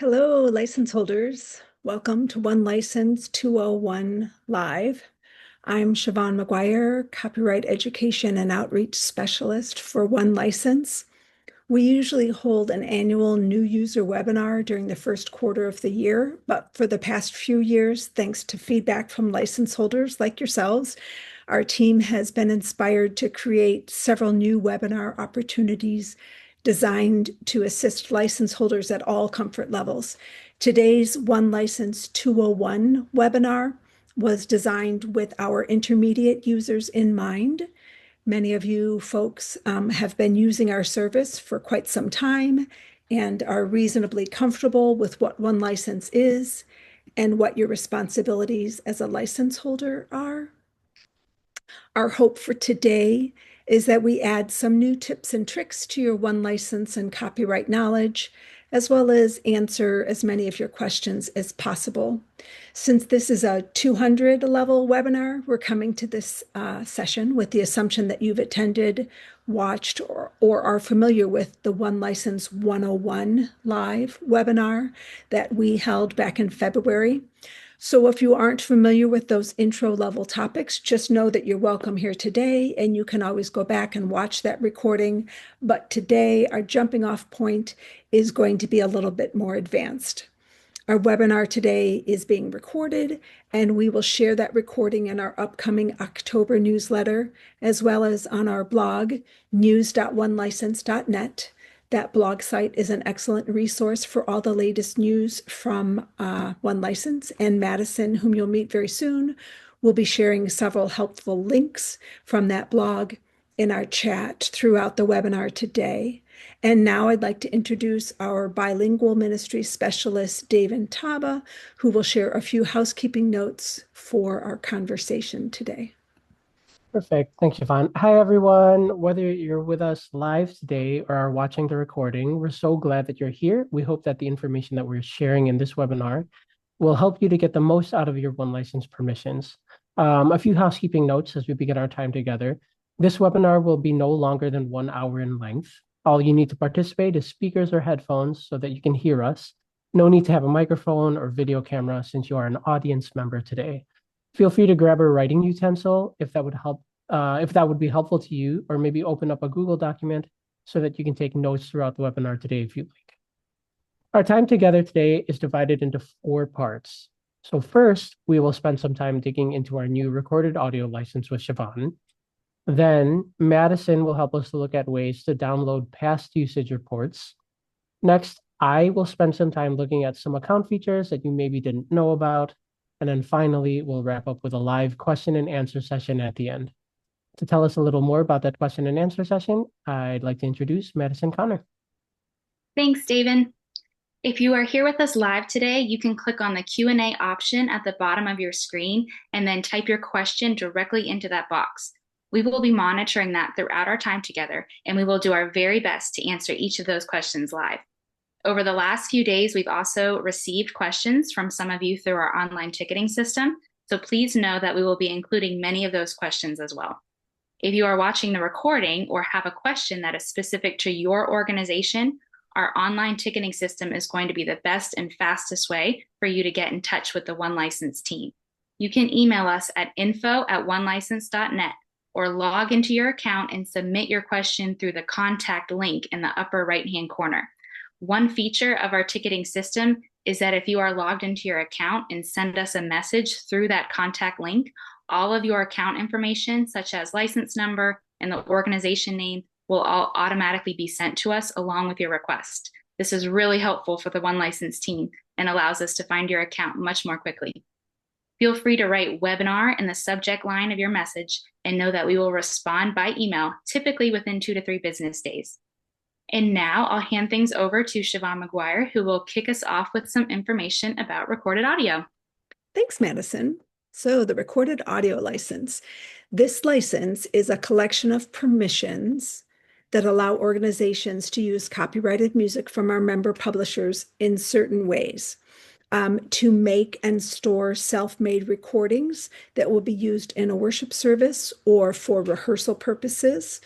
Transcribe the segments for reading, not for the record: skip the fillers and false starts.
Hello, license holders. Welcome to One License 201 Live. I'm Siobhan McGuire, Copyright Education and Outreach Specialist for One License. We usually hold an annual new user webinar during the first quarter of the year, but for the past few years, thanks to feedback from license holders like yourselves, our team has been inspired to create several new webinar opportunities designed to assist license holders at all comfort levels. Today's One License 201 webinar was designed with our intermediate users in mind. Many of you folks have been using our service for quite some time and are reasonably comfortable with what One License is and what your responsibilities as a license holder are. Our hope for today is that we add some new tips and tricks to your One License and copyright knowledge, as well as answer as many of your questions as possible. Since this is a 200 level webinar, we're coming to this session with the assumption that you've attended, watched, or are familiar with the One License 101 live webinar that we held back in February. So if you aren't familiar with those intro level topics, just know that you're welcome here today and you can always go back and watch that recording. But today, our jumping off point is going to be a little bit more advanced. Our webinar today is being recorded, and we will share that recording in our upcoming October newsletter, as well as on our blog, news.onelicense.net. That blog site is an excellent resource for all the latest news from One License, and Madison, whom you'll meet very soon, will be sharing several helpful links from that blog in our chat throughout the webinar today. And now I'd like to introduce our bilingual ministry specialist, David Taba, who will share a few housekeeping notes for our conversation today. Perfect. Thanks, Siobhan. Hi, everyone. Whether you're with us live today or are watching the recording, we're so glad that you're here. We hope that the information that we're sharing in this webinar will help you to get the most out of your One License permissions. A few housekeeping notes as we begin our time together. This webinar will be no longer than 1 hour in length. All you need to participate is speakers or headphones so that you can hear us. No need to have a microphone or video camera since you are an audience member today. Feel free to grab a writing utensil if that would be helpful to you, or maybe open up a Google document so that you can take notes throughout the webinar today if you'd like. Our time together today is divided into 4 parts. So first, we will spend some time digging into our new recorded audio license with Siobhan. Then Madison will help us to look at ways to download past usage reports. Next, I will spend some time looking at some account features that you maybe didn't know about. And then finally, we'll wrap up with a live question and answer session at the end. To tell us a little more about that question and answer session, I'd like to introduce Madison Connor. Thanks, David. If you are here with us live today, you can click on the Q&A option at the bottom of your screen and then type your question directly into that box. We will be monitoring that throughout our time together, and we will do our very best to answer each of those questions live. Over the last few days, we've also received questions from some of you through our online ticketing system, so please know that we will be including many of those questions as well. If you are watching the recording or have a question that is specific to your organization, our online ticketing system is going to be the best and fastest way for you to get in touch with the One License team. You can email us at info@onelicense.net or log into your account and submit your question through the contact link in the upper right-hand corner. One feature of our ticketing system is that if you are logged into your account and send us a message through that contact link, all of your account information, such as license number and the organization name, will all automatically be sent to us along with your request. This is really helpful for the One License team and allows us to find your account much more quickly. Feel free to write webinar in the subject line of your message and know that we will respond by email, typically within 2 to 3 business days. And now I'll hand things over to Siobhan McGuire, who will kick us off with some information about recorded audio. Thanks, Madison. So the recorded audio license. This license is a collection of permissions that allow organizations to use copyrighted music from our member publishers in certain ways. To make and store self-made recordings that will be used in a worship service or for rehearsal purposes,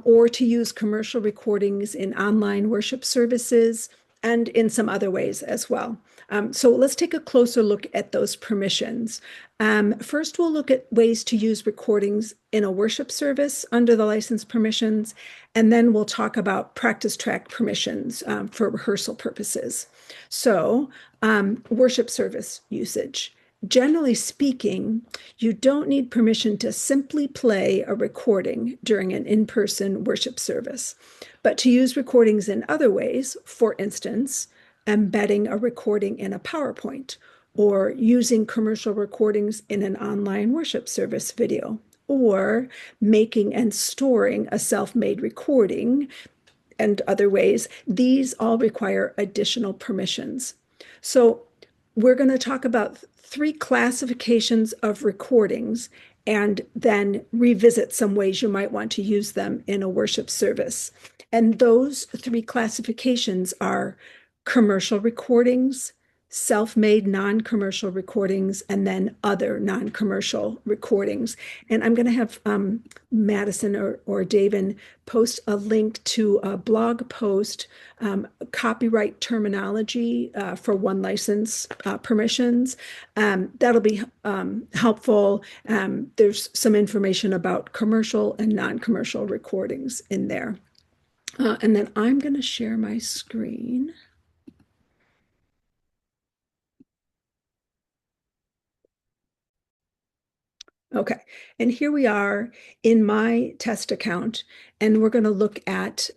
or to use commercial recordings in online worship services and in some other ways as well. So let's take a closer look at those permissions. First, we'll look at ways to use recordings in a worship service under the license permissions, and then we'll talk about practice track permissions for rehearsal purposes. So, worship service usage. Generally speaking, you don't need permission to simply play a recording during an in-person worship service, but to use recordings in other ways, for instance, embedding a recording in a PowerPoint or using commercial recordings in an online worship service video, or making and storing a self-made recording and other ways, these all require additional permissions. So we're going to talk about 3 classifications of recordings and then revisit some ways you might want to use them in a worship service. And those 3 classifications are commercial recordings, self-made non-commercial recordings, and then other non-commercial recordings. And I'm going to have Madison or David post a link to a blog post, copyright terminology for one license permissions. That'll be helpful. There's some information about commercial and non-commercial recordings in there. And then I'm going to share my screen. Okay, and here we are in my test account, and we're going to look at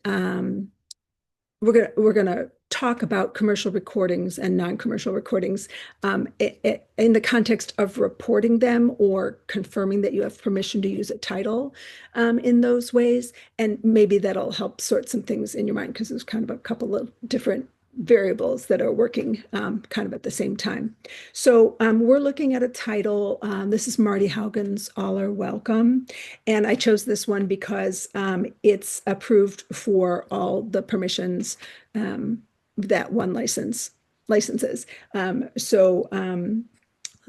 we're gonna talk about commercial recordings and non-commercial recordings in the context of reporting them or confirming that you have permission to use a title in those ways, and maybe that'll help sort some things in your mind because there's kind of a couple of different variables that are working kind of at the same time. So we're looking at a title. This is Marty Haugen's All Are Welcome. And I chose this one because it's approved for all the permissions that one licenses. Let's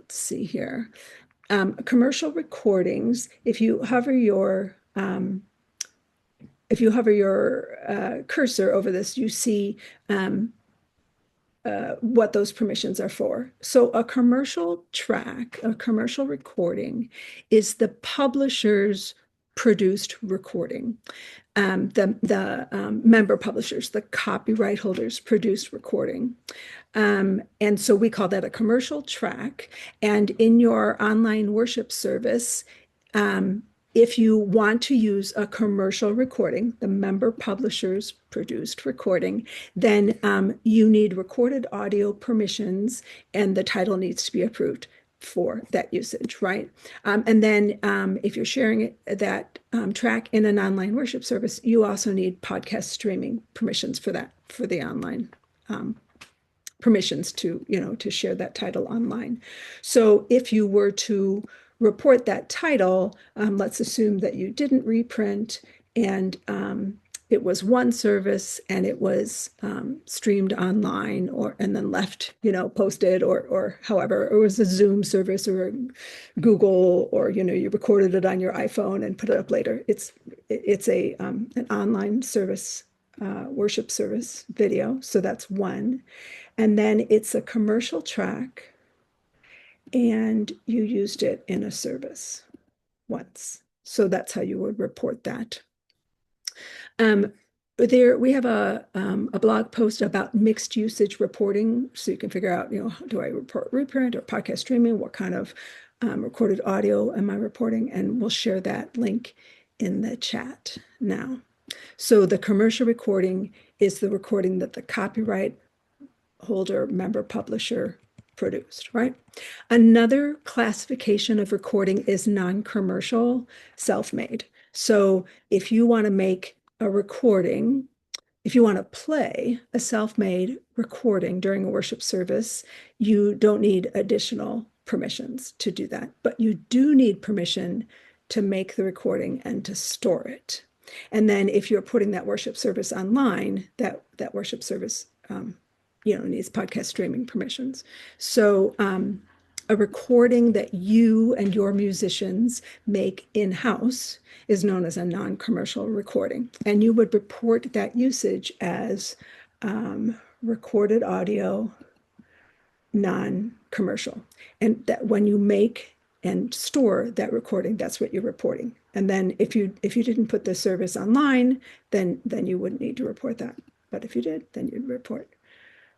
see here. Commercial recordings, if you hover your cursor over this, you see what those permissions are for. So a commercial track, a commercial recording, is the publisher's produced recording. The member publishers, the copyright holders produced recording. And so we call that a commercial track. And in your online worship service, if you want to use a commercial recording, the member publishers produced recording, then you need recorded audio permissions and the title needs to be approved for that usage, right? And then if you're sharing that track in an online worship service, you also need podcast streaming permissions for that, for the online permissions to, to share that title online. So if you were to report that title, let's assume that you didn't reprint and it was one service and it was streamed online and then left, posted or however, it was a Zoom service or a Google, or, you recorded it on your iPhone and put it up later. It's an online service, worship service video. So that's one. And then it's a commercial track and you used it in a service once. So that's how you would report that. We have a blog post about mixed usage reporting, so you can figure out, do I report reprint or podcast streaming? What kind of recorded audio am I reporting? And we'll share that link in the chat now. So the commercial recording is the recording that the copyright holder, member, publisher produced, right? Another classification of recording is non-commercial, self-made. So if you want to make a recording, if you want to play a self-made recording during a worship service, you don't need additional permissions to do that, but you do need permission to make the recording and to store it. And then if you're putting that worship service online, that worship service needs podcast streaming permissions. So a recording that you and your musicians make in-house is known as a non-commercial recording. And you would report that usage as recorded audio, non-commercial. And that when you make and store that recording, that's what you're reporting. And then if you didn't put the service online, then you wouldn't need to report that. But if you did, then you'd report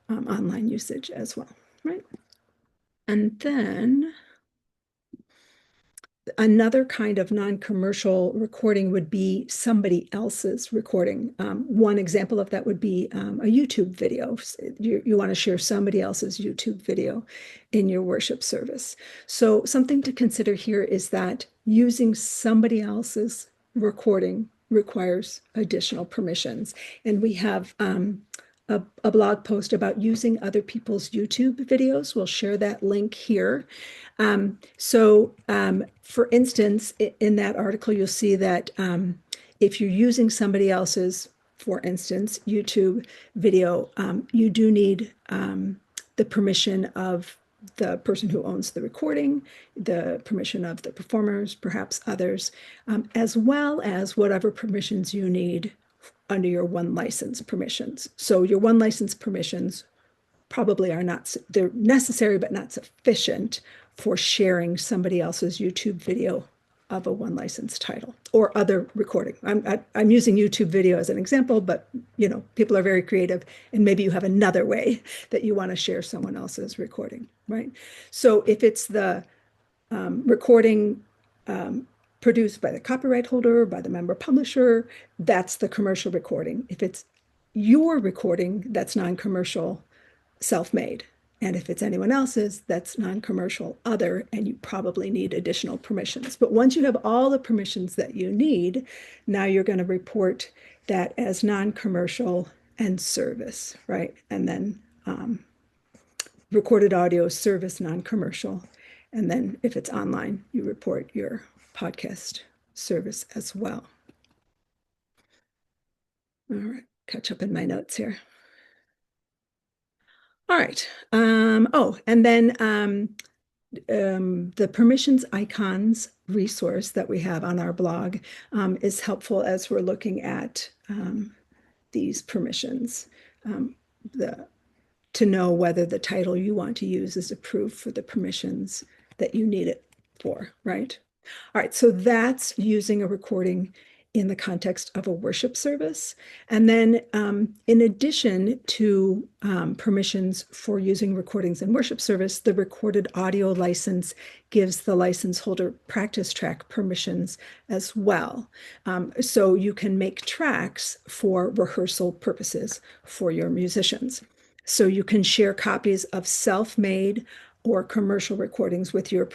online usage as well, right? And then another kind of non-commercial recording would be somebody else's recording. One example of that would be a YouTube video. You want to share somebody else's YouTube video in your worship service. So something to consider here is that using somebody else's recording requires additional permissions. And we have a blog post about using other people's YouTube videos. We'll share that link here. For instance, in that article, you'll see that if you're using somebody else's, for instance, YouTube video, you do need the permission of the person who owns the recording, the permission of the performers, perhaps others, as well as whatever permissions you need under your one license permissions. So your one license permissions probably are not, they're necessary but not sufficient for sharing somebody else's YouTube video of a one license title or other recording. I'm using YouTube video as an example, but people are very creative, and maybe you have another way that you want to share someone else's recording, right? So if it's the recording produced by the copyright holder, by the member publisher, that's the commercial recording. If it's your recording, that's non-commercial, self-made. And if it's anyone else's, that's non-commercial, other, and you probably need additional permissions. But once you have all the permissions that you need, now you're going to report that as non-commercial and service, right? And then recorded audio, service, non-commercial. And then if it's online, you report your podcast service as well. All right, catch up in my notes here. All right. And then the permissions icons resource that we have on our blog is helpful as we're looking at these permissions, to know whether the title you want to use is approved for the permissions that you need it for, right? All right, so that's using a recording in the context of a worship service. And then in addition to permissions for using recordings in worship service, the recorded audio license gives the license holder practice track permissions as well. So you can make tracks for rehearsal purposes for your musicians. So you can share copies of self-made or commercial recordings with your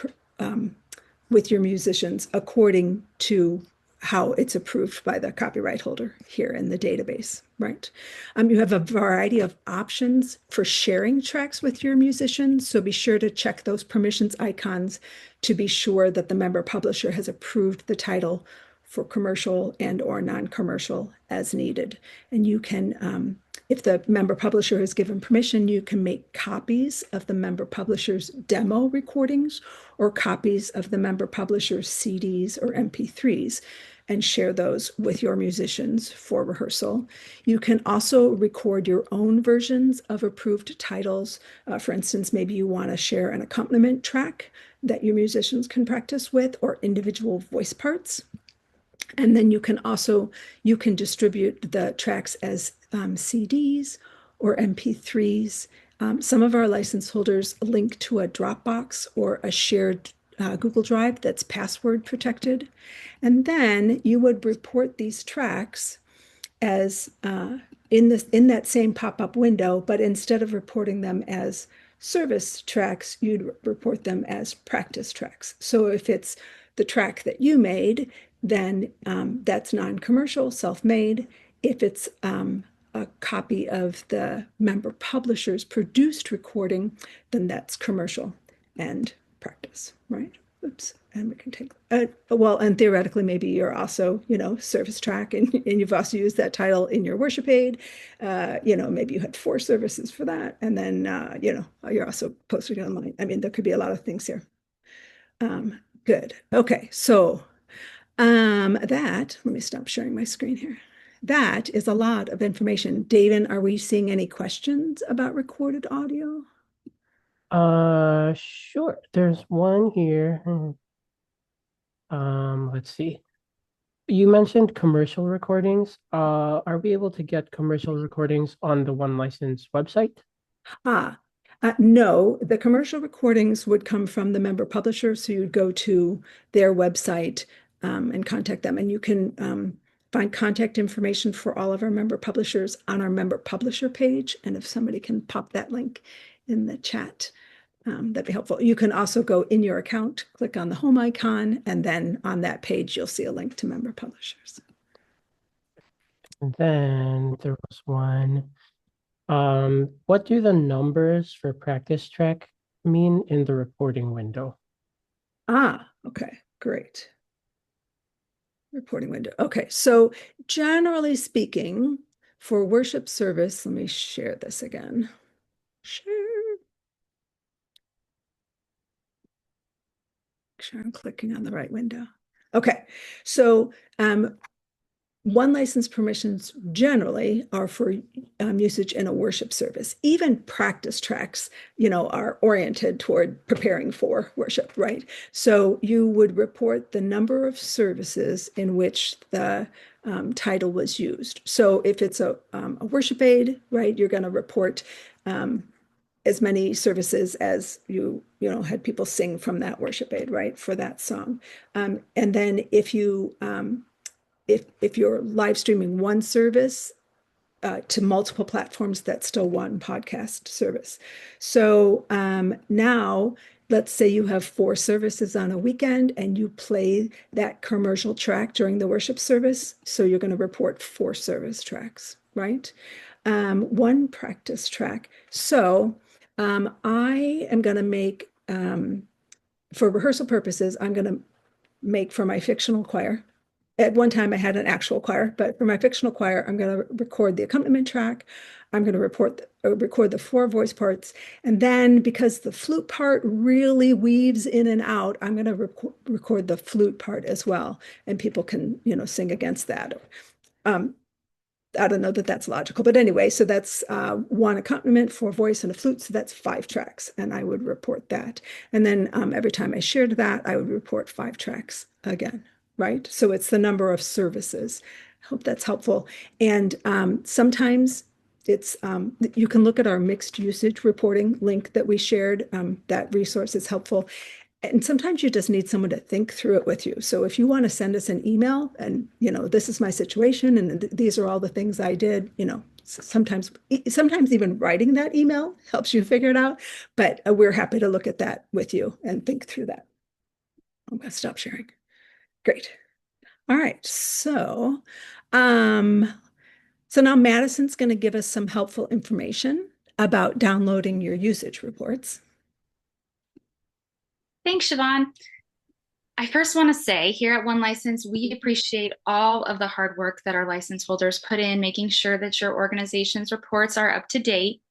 musicians according to how it's approved by the copyright holder here in the database, right? You have a variety of options for sharing tracks with your musicians, so be sure to check those permissions icons to be sure that the member publisher has approved the title for commercial and or non-commercial as needed. And you can, if the member publisher has given permission, you can make copies of the member publisher's demo recordings or copies of the member publisher's CDs or MP3s and share those with your musicians for rehearsal. You can also record your own versions of approved titles. For instance, maybe you want to share an accompaniment track that your musicians can practice with or individual voice parts. And then you can distribute the tracks as CDs or MP3s. Some of our license holders link to a Dropbox or a shared Google Drive that's password protected. And then you would report these tracks as in that same pop-up window, but instead of reporting them as service tracks, you'd report them as practice tracks. So if it's the track that you made, then that's non-commercial, self-made. If it's a copy of the member publisher's produced recording, then that's commercial and practice, right? Oops, and we can take, well, and theoretically, maybe you're also, service track, and you've also used that title in your worship aid. Maybe you had 4 services for that, and then, you're also posting it online. I mean, there could be a lot of things here. Good. Okay, so let me stop sharing my screen here. that is a lot of information. David, are we seeing any questions about recorded audio? Sure. There's one here. Let's see. You mentioned commercial recordings. Are we able to get commercial recordings on the One License website? Ah, no, the commercial recordings would come from the member publisher. So you'd go to their website and contact them. And you can find contact information for all of our member publishers on our member publisher page. And if somebody can pop that link in the chat, that'd be helpful. You can also go in your account, click on the home icon, and then on that page, you'll see a link to member publishers. And then there was one. What do the numbers for practice track mean in the reporting window? Ah, okay, great. Reporting window. Okay, so generally speaking, for worship service, let me share this again. Share. Make sure I'm clicking on the right window. Okay, so one license permissions generally are for usage in a worship service. Even practice tracks, are oriented toward preparing for worship, right? So you would report the number of services in which the title was used. So if it's a worship aid, right, you're going to report as many services as you had people sing from that worship aid, right, for that song. And then if you're live streaming one service to multiple platforms, that's still one podcast service. So now, let's say you have 4 services on a weekend and you play that commercial track during the worship service. So you're going to report 4 service tracks, right? 1 practice track. So I am going to make, for rehearsal purposes, I'm going to make for my fictional choir. At one time I had an actual choir, but for my fictional choir, I'm going to record the accompaniment track. I'm going to record the 4 voice parts. And then because the flute part really weaves in and out, I'm going to record the flute part as well. And people can, sing against that. I don't know that that's logical, but anyway, so that's 1 accompaniment, 4 voice and a flute. So that's 5 tracks. And I would report that. And then every time I shared that, I would report 5 tracks again. Right? So it's the number of services. I hope that's helpful. And sometimes it's, you can look at our mixed usage reporting link that we shared. That resource is helpful. And sometimes you just need someone to think through it with you. So if you want to send us an email and, this is my situation and these are all the things I did, sometimes even writing that email helps you figure it out. But we're happy to look at that with you and think through that. I'm going to stop sharing. Great. All right. So now Madison's going to give us some helpful information about downloading your usage reports. Thanks, Siobhan. I first want to say here at One License, we appreciate all of the hard work that our license holders put in, making sure that your organization's reports are up to date.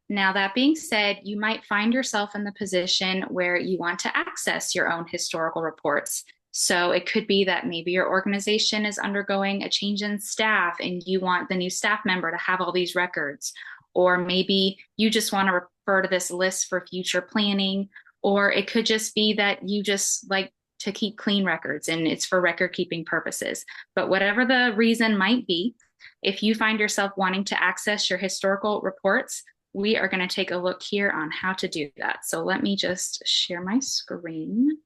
Now, that being said, you might find yourself in the position where you want to access your own historical reports. So it could be that maybe your organization is undergoing a change in staff and you want the new staff member to have all these records. Or maybe you just want to refer to this list for future planning. Or it could just be that you just like to keep clean records and it's for record keeping purposes. But whatever the reason might be, if you find yourself wanting to access your historical reports, we are going to take a look here on how to do that. So let me just share my screen.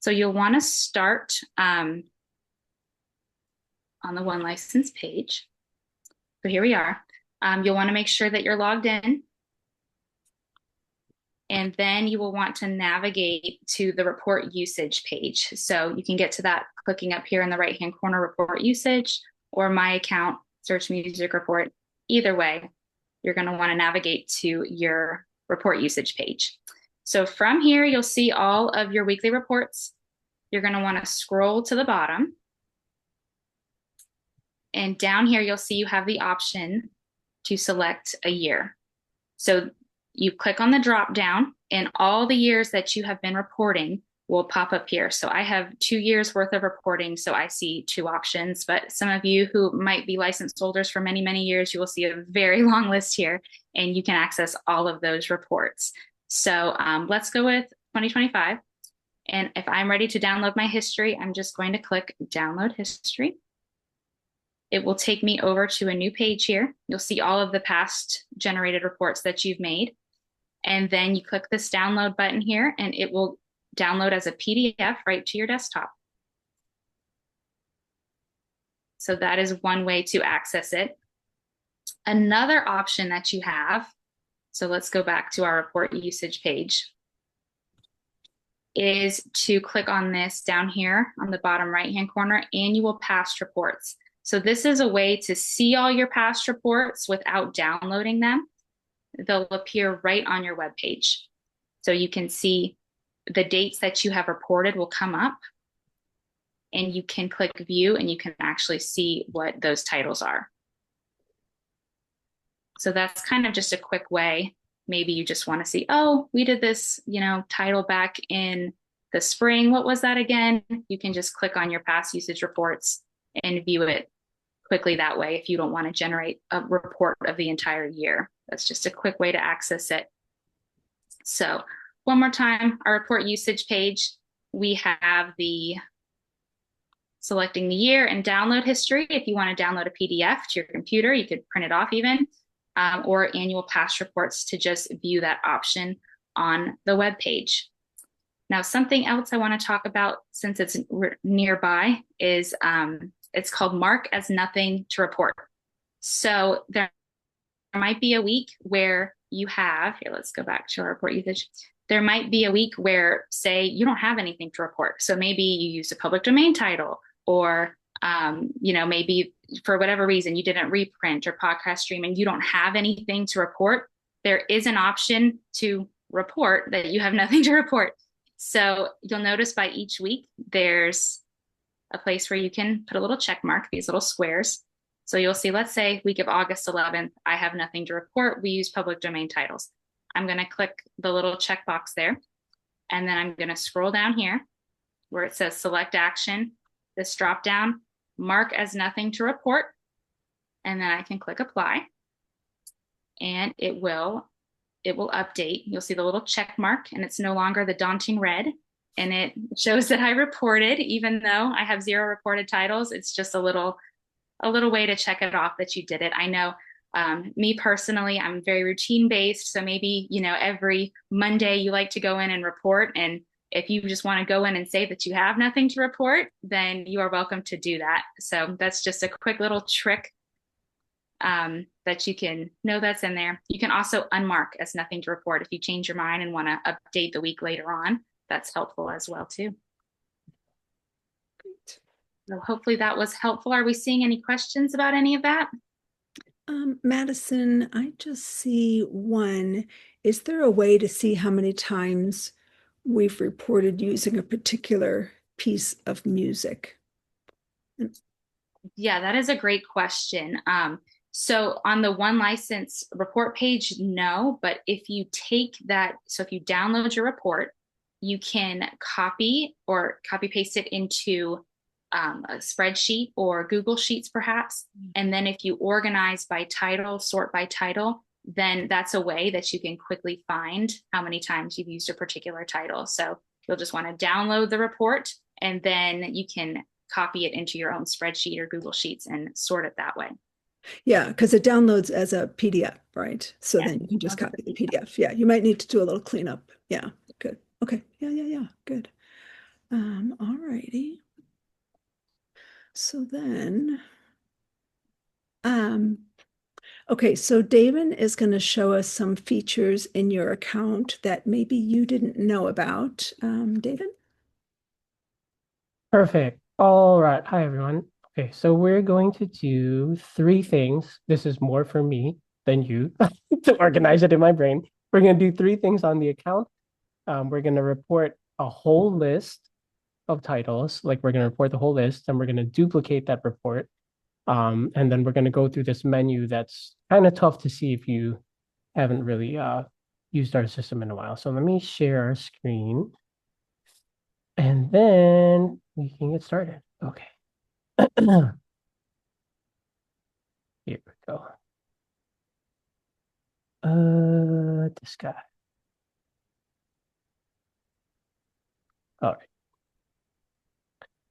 So you'll want to start on the One License page. So here we are. You'll want to make sure that you're logged in. And then you will want to navigate to the report usage page. So you can get to that clicking up here in the right-hand corner, report usage, or my account, search music report. Either way, you're going to want to navigate to your report usage page. So from here, you'll see all of your weekly reports. You're going to want to scroll to the bottom. And down here, you'll see you have the option to select a year. So you click on the drop down and all the years that you have been reporting will pop up here. So I have 2 years worth of reporting, so I see two options. But some of you who might be licensed holders for many, many years, you will see a very long list here, and you can access all of those reports. So let's go with 2025. And if I'm ready to download my history, I'm just going to click Download History. It will take me over to a new page here. You'll see all of the past generated reports that you've made. And then you click this download button here, and it will download as a PDF right to your desktop. So that is one way to access it. Another option that you have, so let's go back to our report usage page, is to click on this down here on the bottom right-hand corner, Annual Past Reports. So this is a way to see all your past reports without downloading them. They'll appear right on your web page. So you can see the dates that you have reported will come up, and you can click View, and you can actually see what those titles are. So that's kind of just a quick way. Maybe you just want to see, oh, we did this, title back in the spring. What was that again? You can just click on your past usage reports and view it quickly that way if you don't want to generate a report of the entire year. That's just a quick way to access it. So one more time, our report usage page, we have the selecting the year and download history. If you want to download a PDF to your computer, you could print it off even, or annual past reports to just view that option on the web page. Now, something else I want to talk about since it's nearby is it's called Mark as Nothing to Report. So there might be a week where you have, here, let's go back to our report usage. There might be a week where, say, you don't have anything to report. So maybe you used a public domain title, or maybe for whatever reason you didn't reprint or podcast stream and you don't have anything to report. There is an option to report that you have nothing to report. So you'll notice by each week there's a place where you can put a little check mark, these little squares. So you'll see, let's say week of August 11th, I have nothing to report. We use public domain titles. I'm going to click the little checkbox there, and then I'm going to scroll down here where it says select action, this drop down, mark as nothing to report, and then I can click apply, and it will update. You'll see the little check mark, and it's no longer the daunting red, and it shows that I reported, even though I have 0 reported titles. It's just a little way to check it off that you did it. I know me personally, I'm very routine based. So maybe, every Monday you like to go in and report. And if you just want to go in and say that you have nothing to report, then you are welcome to do that. So that's just a quick little trick that you can know that's in there. You can also unmark as nothing to report if you change your mind and want to update the week later on. That's helpful as well too. Great. So hopefully that was helpful. Are we seeing any questions about any of that? Madison, I just see one. Is there a way to see how many times we've reported using a particular piece of music? Yeah, that is a great question. So on the one license report page, no, but if you take that, so if you download your report, you can copy paste it into a spreadsheet or Google Sheets perhaps. And then if you organize by title, sort by title, then that's a way that you can quickly find how many times you've used a particular title. So you'll just want to download the report, and then you can copy it into your own spreadsheet or Google Sheets and sort it that way. Yeah, because it downloads as a PDF, right? So then you can just copy the PDF. Yeah, you might need to do a little cleanup. Yeah, good. Okay. Yeah. Good. All righty. So then, okay, so David is going to show us some features in your account that maybe you didn't know about. David? Perfect. All right. Hi, everyone. Okay, so we're going to do 3 things. This is more for me than you to organize it in my brain. We're going to do 3 things on the account. We're going to report a whole list of titles. Like, we're going to report the whole list, and we're going to duplicate that report. And then we're going to go through this menu that's kind of tough to see if you haven't really used our system in a while. So let me share our screen. And then we can get started. Okay. Here we go. This guy. All right.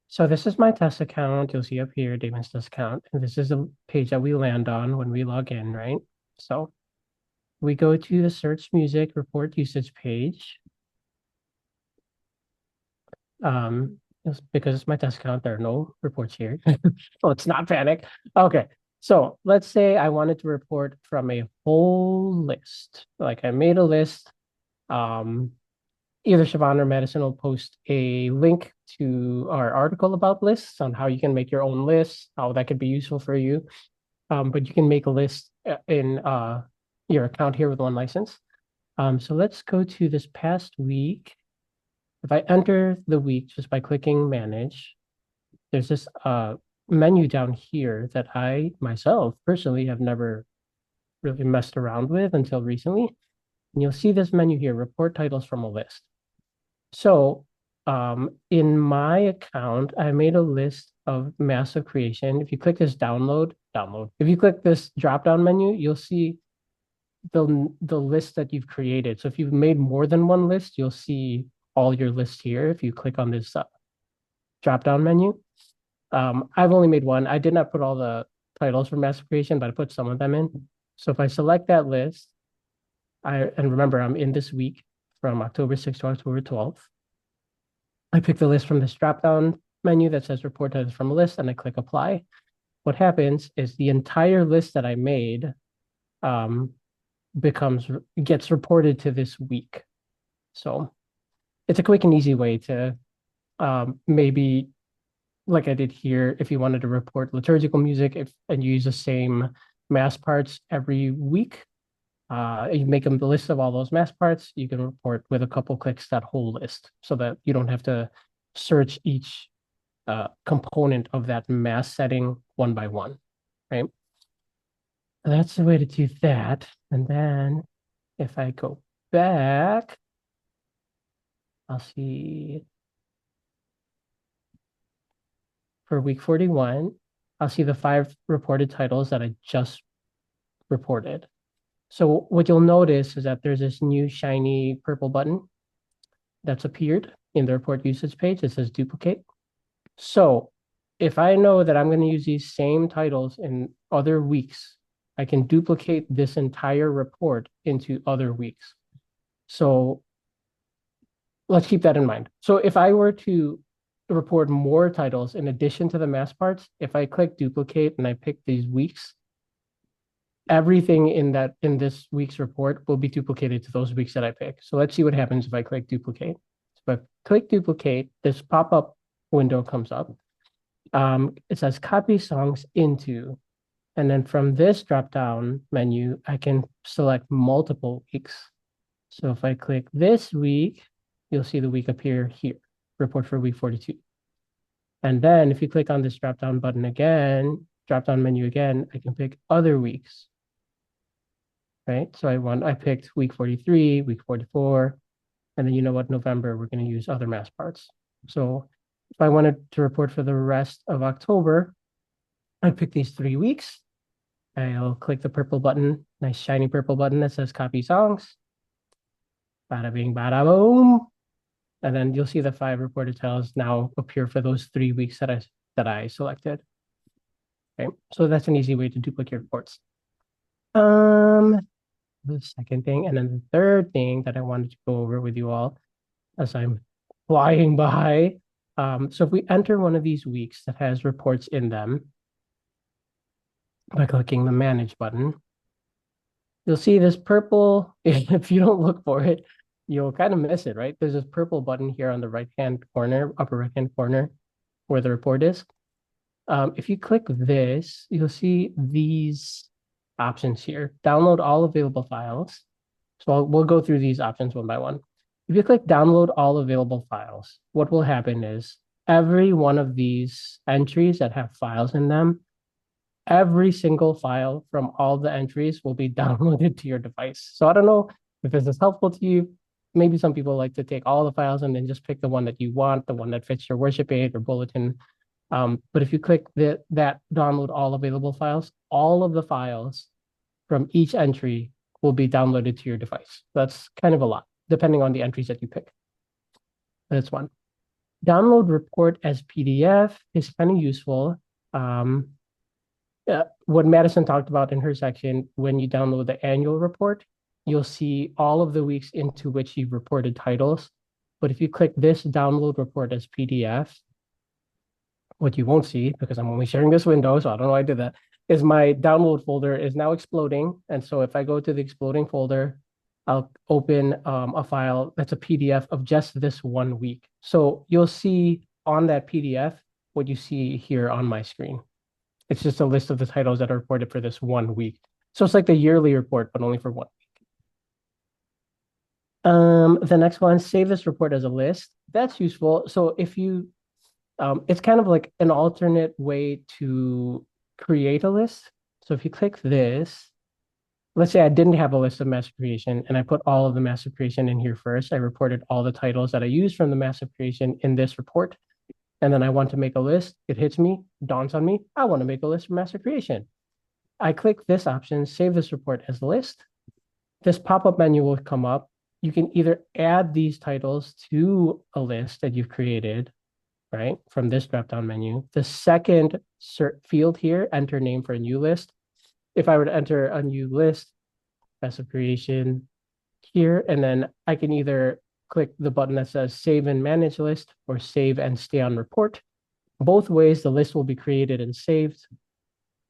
So this is my test account. You'll see up here, Damon's test account. And this is the page that we land on when we log in, right? So we go to the search music report usage page. Because it's my test account, there are no reports here. So let's not panic. Okay. So let's say I wanted to report from a whole list. Like I made a list. Either Siobhan or Madison will post a link to our article about lists on how you can make your own lists, how that could be useful for you. But you can make a list in your account here with one license. So let's go to this past week. If I enter the week just by clicking manage, there's this menu down here that I myself personally have never really messed around with until recently. And you'll see this menu here, report titles from a list. So in my account, I made a list of massive creation. If you click this download. If you click this drop-down menu, you'll see the list that you've created. So if you've made more than one list, you'll see all your lists here. If you click on this drop-down menu, I've only made one. I did not put all the titles for massive creation, but I put some of them in. So if I select that list, and remember, I'm in this week from October 6th to October 12th. I pick the list from this drop-down menu that says report titles from a list, and I click apply. What happens is the entire list that I made gets reported to this week. So it's a quick and easy way to maybe, like I did here, if you wanted to report liturgical music and you use the same mass parts every week, you make them the list of all those mass parts, you can report with a couple clicks that whole list so that you don't have to search each component of that mass setting one by one, right? That's the way to do that. And then if I go back, I'll see for week 41, I'll see the 5 reported titles that I just reported. So what you'll notice is that there's this new shiny purple button that's appeared in the report usage page. It says duplicate. So if I know that I'm going to use these same titles in other weeks, I can duplicate this entire report into other weeks. So let's keep that in mind. So if I were to report more titles in addition to the mass parts, if I click duplicate and I pick these weeks, everything in this week's report will be duplicated to those weeks that I pick. So let's see what happens if I click duplicate. So if I click duplicate, this pop-up window comes up. It says copy songs into, and then from this drop-down menu, I can select multiple weeks. So if I click this week, you'll see the week appear here, report for week 42. And then if you click on this drop-down button again, drop-down menu again, I can pick other weeks, right? So I picked week 43, week 44, and then you know what, November, we're going to use other mass parts. So if I wanted to report for the rest of October, I pick these 3 weeks. I'll click the purple button, nice shiny purple button that says copy songs. Bada bing, bada boom. And then you'll see the 5 reported titles now appear for those 3 weeks that I selected. Okay, so that's an easy way to duplicate reports. The second thing, and then the third thing that I wanted to go over with you all as I'm flying by. So if we enter one of these weeks that has reports in them by clicking the manage button, you'll see this purple, if you don't look for it, you'll kind of miss it, right? There's this purple button here on the right-hand corner, upper right-hand corner, where the report is. If you click this, you'll see these options here. Download all available files. So we'll go through these options one by one. If you click download all available files, what will happen is every one of these entries that have files in them, every single file from all the entries will be downloaded to your device. So I don't know if this is helpful to you. maybe some people like to take all the files and then just pick the one that you want, the one that fits your worship aid or bulletin. But if you click that download all available files, all of the files from each entry will be downloaded to your device. That's kind of a lot, depending on the entries that you pick. That's one. Download report as PDF is kind of useful. What Madison talked about in her section, when you download the annual report, you'll see all of the weeks into which you've reported titles. But if you click this download report as PDF, what you won't see, because I'm only sharing this window, so I don't know why I did that, is my download folder is now exploding. And so if I go to the exploding folder, I'll open a file that's a PDF of just this 1 week. So you'll see on that PDF what you see here on my screen. It's just a list of the titles that are reported for this 1 week. So it's like the yearly report, but only for 1 week. The next one, save this report as a list. That's useful. So if you, it's kind of like an alternate way to create a list. So if you click this, let's say I didn't have a list of master creation and I put all of the master creation in here first. I reported all the titles that I used from the master creation in this report. And then I want to make a list. It hits me, dawns on me, I want to make a list for master creation. I click this option, save this report as a list. This pop-up menu will come up. You can either add these titles to a list that you've created, right, from this drop-down menu. The second field here, enter name for a new list. If I were to enter a new list, master creation here, and then I can either click the button that says save and manage list or save and stay on report. Both ways, the list will be created and saved.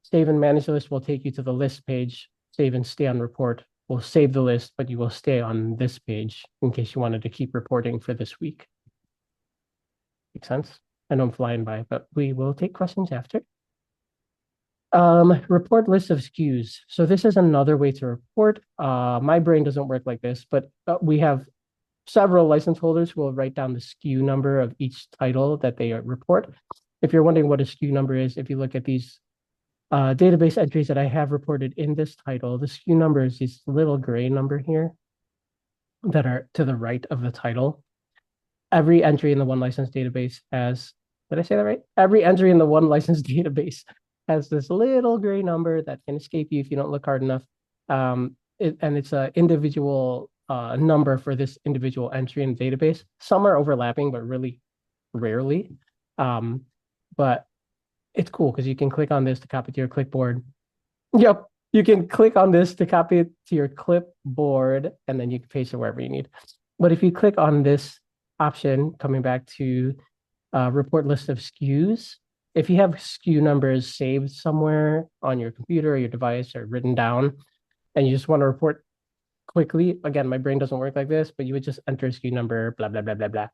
Save and manage list will take you to the list page. Save and stay on report will save the list, but you will stay on this page in case you wanted to keep reporting for this week. Make sense? I know I'm flying by, but we will take questions after. Report list of SKUs. So this is another way to report. My brain doesn't work like this, but we have several license holders who will write down the SKU number of each title that they report. If you're wondering what a SKU number is, if you look at these database entries that I have reported in this title, the SKU number is this little gray number here that are to the right of the title. Every entry in the one license database has, did I say that right? Every entry in the one license database has this little gray number that can escape you if you don't look hard enough. And it's an individual number for this individual entry in the database. Some are overlapping, but really rarely. But it's cool because you can click on this to copy to your clipboard. Yep, you can click on this to copy it to your clipboard, and then you can paste it wherever you need. But if you click on this option, coming back to report list of SKUs, if you have SKU numbers saved somewhere on your computer or your device or written down, and you just want to report quickly, again, my brain doesn't work like this, but you would just enter SKU number, blah, blah, blah, blah, blah.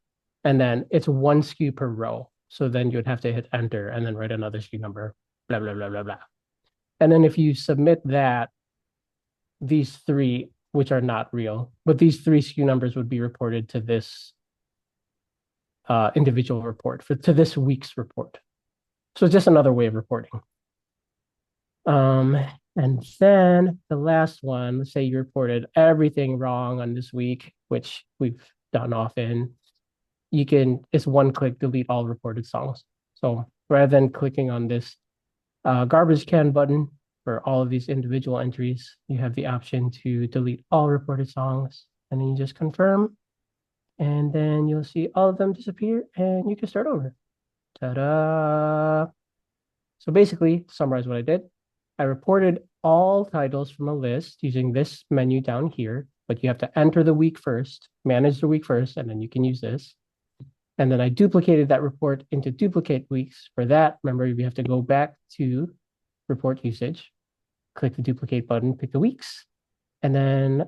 And then it's 1 SKU per row. So then you would have to hit enter and then write another SKU number, blah, blah, blah, blah, blah. And then if you submit that, these 3, which are not real, but these 3 SKU numbers would be reported to this individual report, to this week's report. So it's just another way of reporting. And then the last one, let's say you reported everything wrong on this week, which we've done often. You can, it's 1 click, delete all reported songs. So rather than clicking on this garbage can button for all of these individual entries, you have the option to delete all reported songs, and then you just confirm, and then you'll see all of them disappear, and you can start over. Ta-da! So basically, to summarize what I did, I reported all titles from a list using this menu down here, but you have to enter the week first, manage the week first, and then you can use this. And then I duplicated that report into duplicate weeks. For that, remember, you have to go back to report usage, click the duplicate button, pick the weeks. And then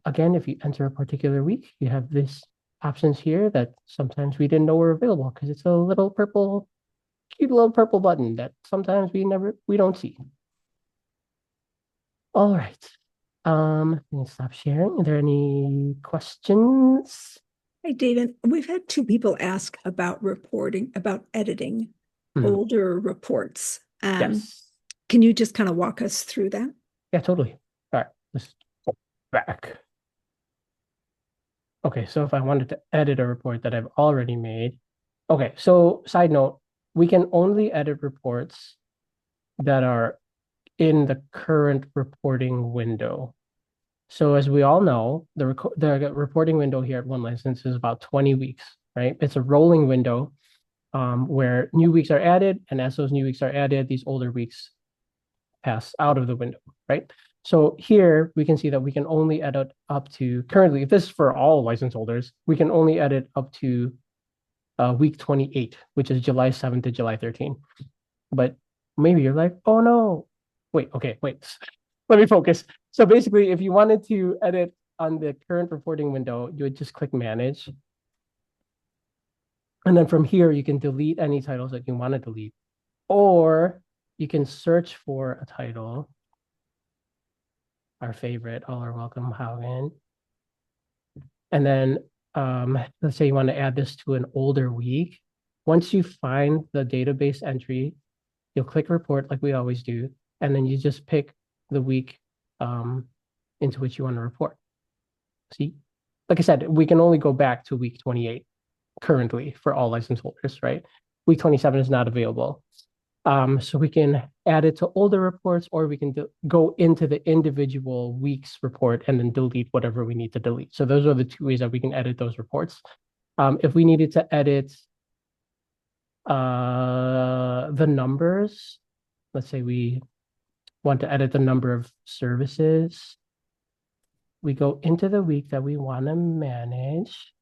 again, if you enter a particular week, you have these options here that sometimes we didn't know were available because it's a little purple, cute little purple button that sometimes we don't see. All right. Let me stop sharing. Are there any questions? Hey, David, we've had 2 people ask about reporting, about editing older reports. Yes. Can you just kind of walk us through that? Yeah, totally. All right, let's go back. Okay, so if I wanted to edit a report that I've already made, okay, so side note, we can only edit reports that are in the current reporting window. So as we all know, the reporting window here at One License is about 20 weeks, right? It's a rolling window where new weeks are added, and as those new weeks are added, these older weeks pass out of the window, right? So here we can see that we can only edit up to currently, if this is for all license holders, we can only edit up to week 28, which is July 7th to July 13th. But maybe you're like, oh no, wait, okay, wait, let me focus. So basically, if you wanted to edit on the current reporting window, you would just click manage. And then from here, you can delete any titles that you want to delete, or you can search for a title. Our favorite, all are welcome, Haugen. And then let's say you want to add this to an older week. Once you find the database entry, you'll click report like we always do, and then you just pick the week into which you want to report. See, like I said, we can only go back to week 28 currently for all license holders, right? Week 27 is not available. So we can add it to older reports, or we can go into the individual weeks report and then delete whatever we need to delete. So those are the two ways that we can edit those reports. If we needed to edit the numbers, let's say we want to edit the number of services, we go into the week that we want to manage,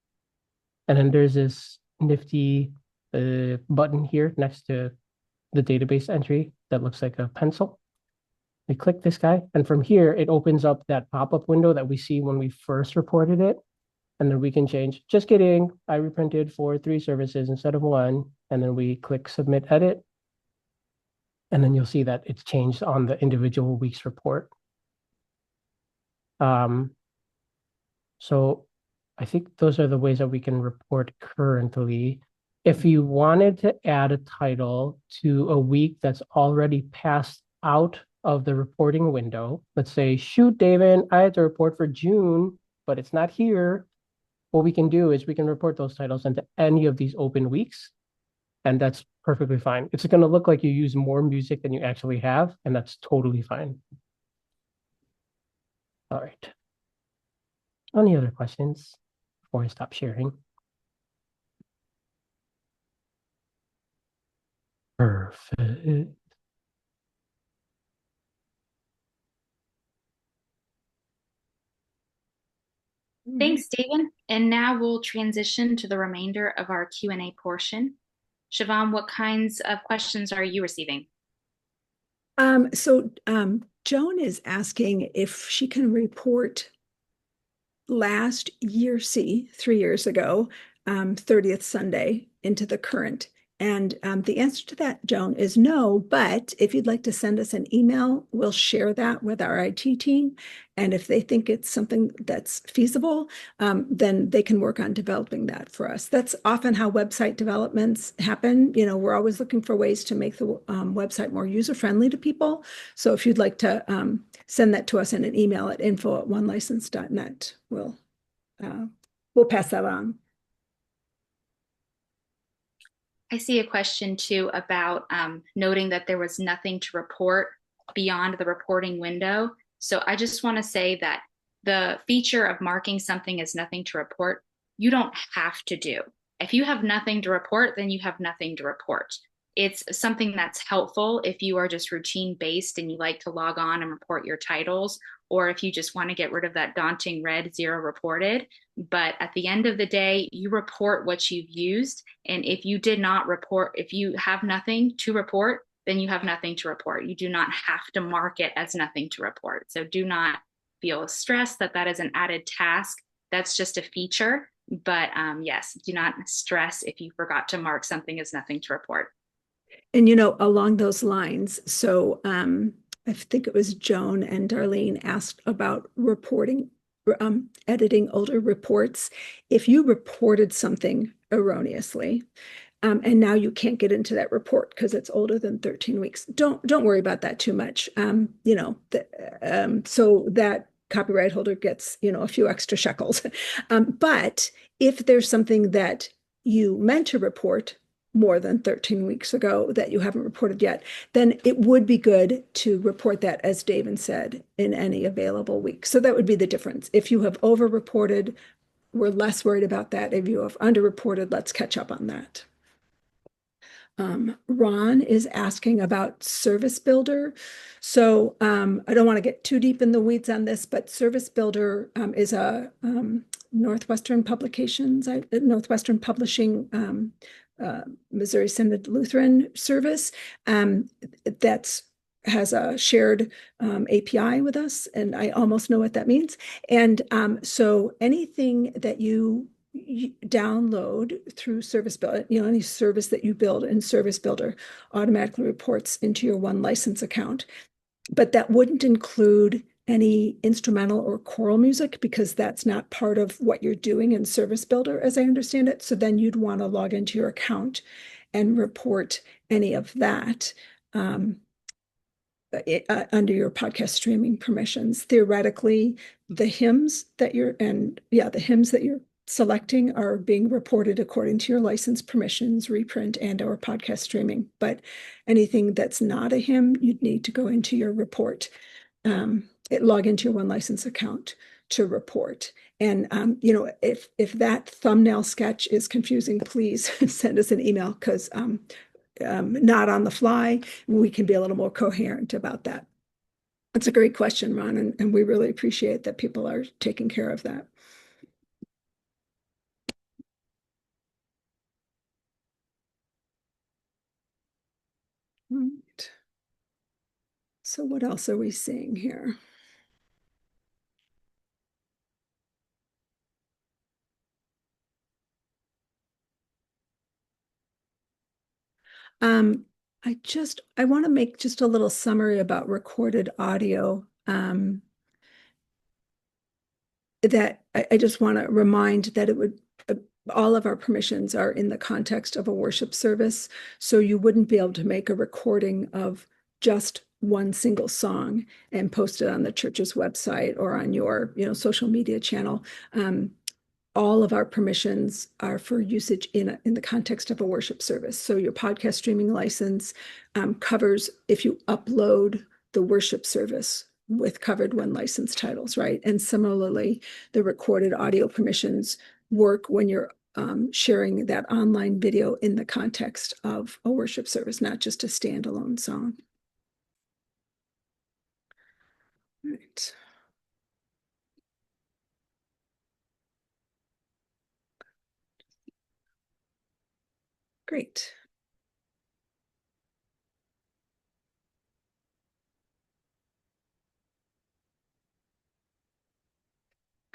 and then there's this nifty button here next to the database entry that looks like a pencil. We click this guy, and from here, it opens up that pop-up window that we see when we first reported it. And then we can change, just kidding, I reprinted for 3 services instead of 1. And then we click submit edit. And then you'll see that it's changed on the individual week's report. So I think those are the ways that we can report currently. If you wanted to add a title to a week that's already passed out of the reporting window, let's say, shoot, David, I had to report for June, but it's not here. What we can do is we can report those titles into any of these open weeks, and that's perfectly fine. It's going to look like you use more music than you actually have, and that's totally fine. All right. Any other questions before I stop sharing? Perfect. Thanks, David. And now we'll transition to the remainder of our Q&A portion. Siobhan, what kinds of questions are you receiving? Joan is asking if she can report last year, 3 years ago, 30th Sunday into the current. And the answer to that, Joan, is no. But if you'd like to send us an email, we'll share that with our IT team. And if they think it's something that's feasible, then they can work on developing that for us. That's often how website developments happen. You know, we're always looking for ways to make the website more user-friendly to people. So if you'd like to send that to us in an email at info@onelicense.net, we'll pass that on. I see a question too about noting that there was nothing to report beyond the reporting window. So I just want to say that the feature of marking something as nothing to report, you don't have to do. If you have nothing to report, then you have nothing to report. It's something that's helpful if you are just routine based and you like to log on and report your titles, or if you just want to get rid of that daunting red 0 reported. But at the end of the day, you report what you've used. And if you did not report, if you have nothing to report, then you have nothing to report. You do not have to mark it as nothing to report. So do not feel stressed that that is an added task. That's just a feature. But yes, do not stress if you forgot to mark something as nothing to report. And, you know, along those lines, so I think it was Joan and Darlene asked about reporting, editing older reports. If you reported something erroneously, and now you can't get into that report because it's older than 13 weeks, don't worry about that too much. You know, so that copyright holder gets, a few extra shekels. But if there's something that you meant to report more than 13 weeks ago that you haven't reported yet, then it would be good to report that, as David said, in any available week. So that would be the difference. If you have over-reported, we're less worried about that. If you have under-reported, let's catch up on that. Ron is asking about Service Builder. So I don't want to get too deep in the weeds on this, but Service Builder is a Northwestern Publishing Missouri Synod Lutheran service that's has a shared API with us, and I almost know what that means. And so anything that you download through Service Builder, any service that you build in Service Builder automatically reports into your One License account. But that wouldn't include any instrumental or choral music because that's not part of what you're doing in Service Builder, as I understand it. So then you'd want to log into your account and report any of that under your podcast streaming permissions. Theoretically, the hymns that you're selecting are being reported according to your license permissions, reprint, and/or podcast streaming. But anything that's not a hymn, you'd need to go into your report, log into your One License account to report. And if that thumbnail sketch is confusing, please send us an email because not on the fly, we can be a little more coherent about that. That's a great question, Ron, and we really appreciate that people are taking care of that. Right. So what else are we seeing here? I want to make just a little summary about recorded audio. That I just want to remind that all of our permissions are in the context of a worship service. So you wouldn't be able to make a recording of just one single song and post it on the church's website or on your, social media channel. All of our permissions are for usage in the context of a worship service. So your podcast streaming license covers if you upload the worship service with covered One License titles, right? And similarly, the recorded audio permissions work when you're sharing that online video in the context of a worship service, not just a standalone song. Right. Great.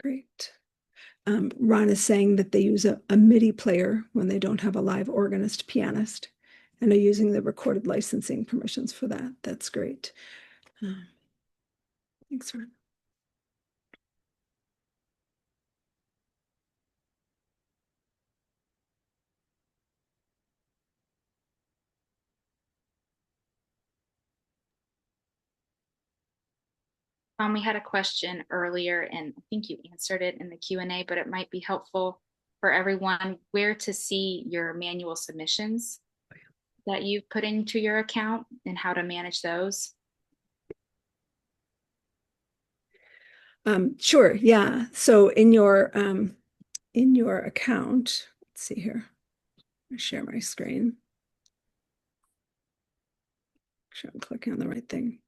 Great. Ron is saying that they use a MIDI player when they don't have a live organist pianist and are using the recorded licensing permissions for that. That's great. Thanks, Ron. We had a question earlier, and I think you answered it in the Q&A, but it might be helpful for everyone where to see your manual submissions that you've put into your account and how to manage those. Sure, yeah. So in your account, let's see here. I'll share my screen. Make sure I'm clicking on the right thing.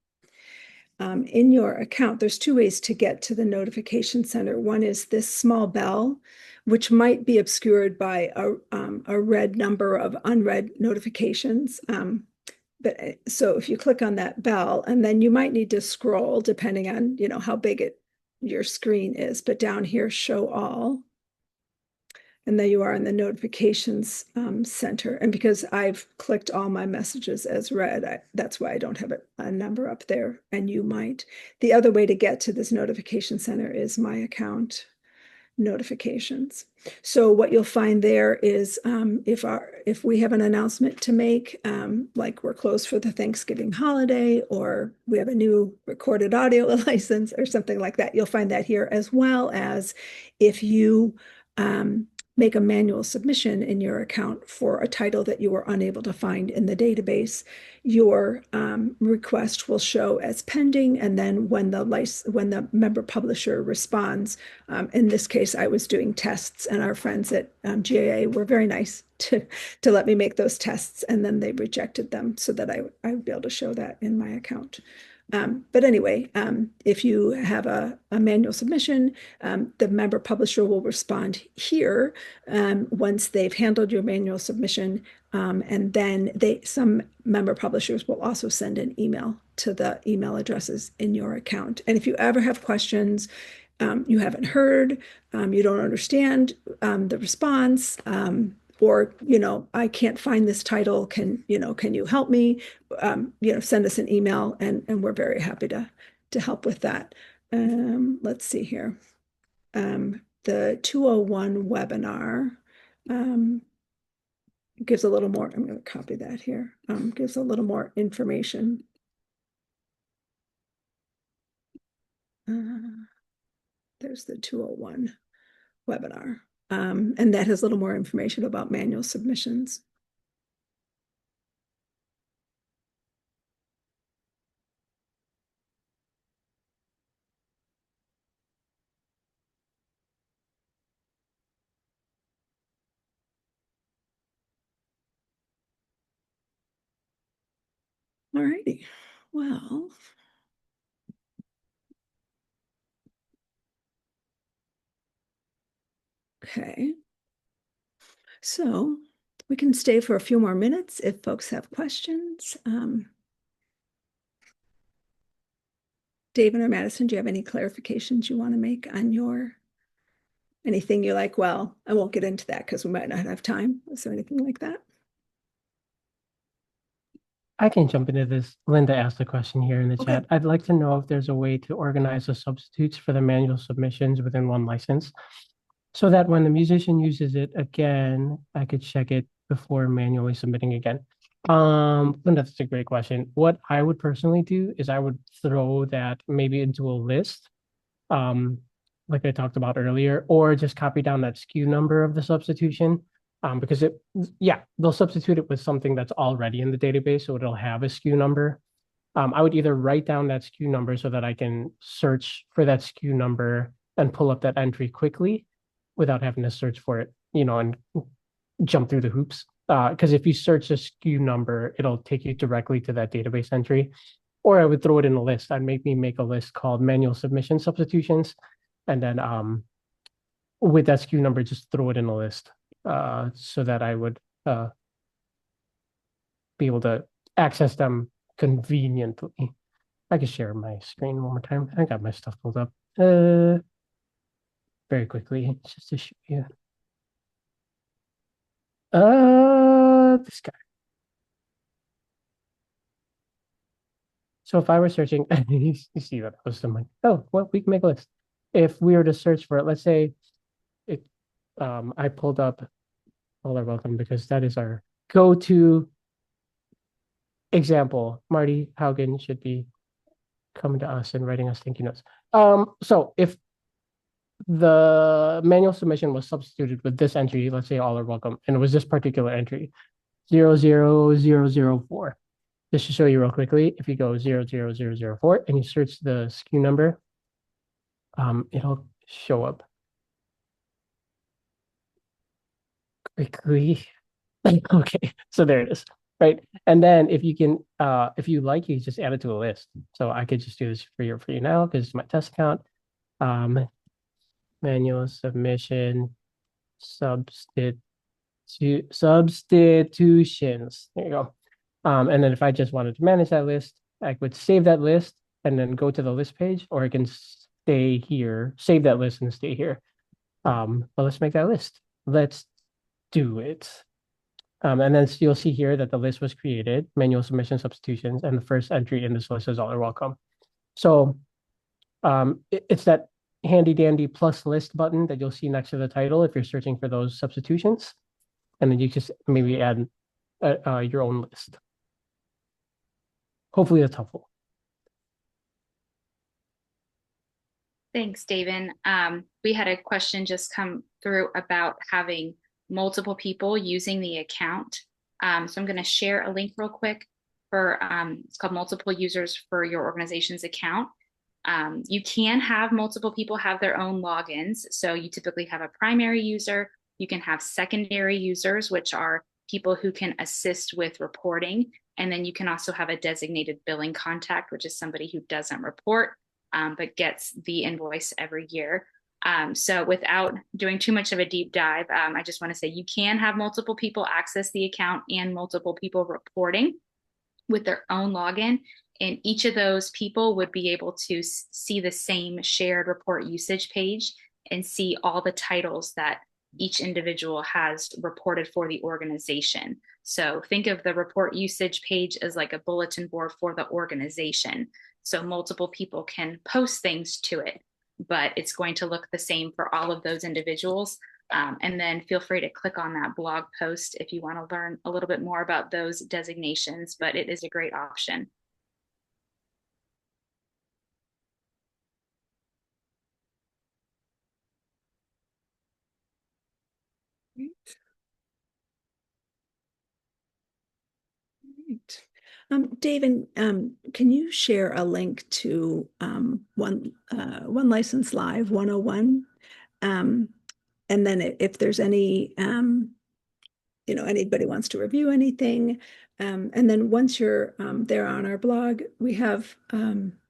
In your account, there's two ways to get to the notification center. One is this small bell, which might be obscured by a red number of unread notifications. So if you click on that bell, and then you might need to scroll depending on how big your screen is. But down here, show all. And there you are in the notifications center. And because I've clicked all my messages as read, that's why I don't have a number up there, and you might. The other way to get to this notification center is my account, notifications. So what you'll find there is if we have an announcement to make, like we're closed for the Thanksgiving holiday, or we have a new recorded audio license or something like that, you'll find that here, as well as if you make a manual submission in your account for a title that you were unable to find in the database, your request will show as pending, and then when the member publisher responds, in this case, I was doing tests, and our friends at GAA were very nice to let me make those tests, and then they rejected them so that I would be able to show that in my account. But anyway, if you have a manual submission, the member publisher will respond here once they've handled your manual submission. And then some member publishers will also send an email to the email addresses in your account. And if you ever have questions, you haven't heard, you don't understand the response, or, I can't find this title, can you help me? Send us an email, and we're very happy to help with that. Let's see here. The 201 webinar gives a little more. I'm going to copy that here. Gives a little more information. There's the 201 webinar. And that has a little more information about manual submissions. All righty. Well, okay. So we can stay for a few more minutes if folks have questions. David or Madison, do you have any clarifications you want to make on anything you like? Well, I won't get into that because we might not have time. Is there anything like that? I can jump into this. Linda asked a question here in the chat. I'd like to know if there's a way to organize the substitutes for the manual submissions within one license, so that when the musician uses it again, I could check it before manually submitting again. Linda, that's a great question. What I would personally do is I would throw that maybe into a list, like I talked about earlier, or just copy down that SKU number of the substitution. Because they'll substitute it with something that's already in the database, so it'll have a SKU number. I would either write down that SKU number so that I can search for that SKU number and pull up that entry quickly without having to search for it, and jump through the hoops. Because if you search a SKU number, it'll take you directly to that database entry. Or I would throw it in a list. I'd make a list called manual submission substitutions, and then with that SKU number, just throw it in a list. So that I would be able to access them conveniently. I can share my screen one more time. I got my stuff pulled up very quickly just to show you. This guy. So if I were searching, you see that post, I'm like, oh, well, we can make a list. If we were to search for it, let's say I pulled up All Are Welcome because that is our go-to example. Marty Haugen should be coming to us and writing us thank you notes. So if the manual submission was substituted with this entry, let's say All Are Welcome, and it was this particular entry, 00004. Just to show you real quickly, if you go 00004 and you search the SKU number, it'll show up quickly. Okay, so there it is, right? And then if you can, if you like, you just add it to a list. So I could just do this for you now because it's my test account. Manual submission substitutions. There you go. And then if I just wanted to manage that list, I would save that list and then go to the list page, or I can stay here, save that list and stay here. But let's make that list. Let's do it. And then you'll see here that the list was created, manual submission substitutions, and the first entry in this list is All Are Welcome. So it's that handy dandy plus list button that you'll see next to the title if you're searching for those substitutions. And then you just maybe add your own list. Hopefully that's helpful. Thanks, David. We had a question just come through about having multiple people using the account. So I'm going to share a link real quick for it's called multiple users for your organization's account. You can have multiple people have their own logins. So you typically have a primary user. You can have secondary users, which are people who can assist with reporting. And then you can also have a designated billing contact, which is somebody who doesn't report, but gets the invoice every year. So without doing too much of a deep dive, I just want to say you can have multiple people access the account and multiple people reporting with their own login. And each of those people would be able to see the same shared report usage page and see all the titles that each individual has reported for the organization. So think of the report usage page as like a bulletin board for the organization. So multiple people can post things to it, but it's going to look the same for all of those individuals. And then feel free to click on that blog post if you want to learn a little bit more about those designations, but it is a great option. Great. Great. David, can you share a link to One License Live 101? And then if there's any, anybody wants to review anything. And then once you're there on our blog, we have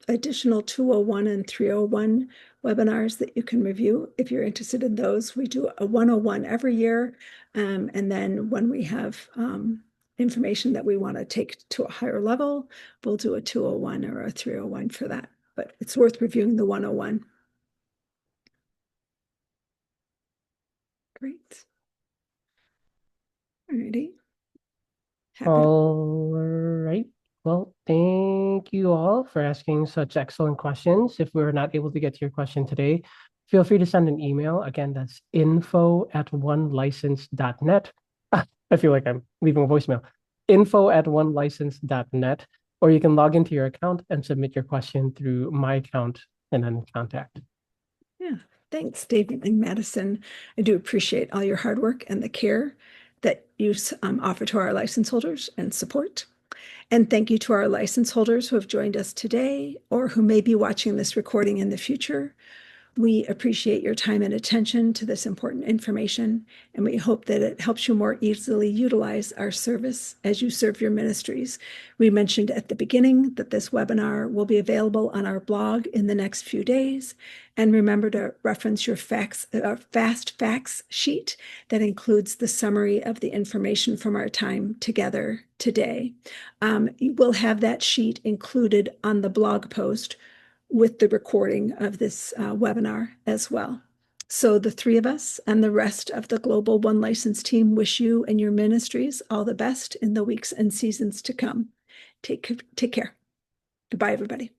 additional 201 and 301 webinars that you can review if you're interested in those. We do a 101 every year. And then when we have information that we want to take to a higher level, we'll do a 201 or a 301 for that. But it's worth reviewing the 101. Great. Alrighty. All right. Well, thank you all for asking such excellent questions. If we were not able to get to your question today, feel free to send an email. Again, that's info@onelicense.net. I feel like I'm leaving a voicemail. info@onelicense.net, or you can log into your account and submit your question through my account and then contact. Yeah, thanks, David and Madison. I do appreciate all your hard work and the care that you offer to our license holders and support. And thank you to our license holders who have joined us today or who may be watching this recording in the future. We appreciate your time and attention to this important information, and we hope that it helps you more easily utilize our service as you serve your ministries. We mentioned at the beginning that this webinar will be available on our blog in the next few days. And remember to reference your fast facts sheet that includes the summary of the information from our time together today. We'll have that sheet included on the blog post with the recording of this webinar as well. So the three of us and the rest of the Global One License team wish you and your ministries all the best in the weeks and seasons to come. Take care. Goodbye, everybody.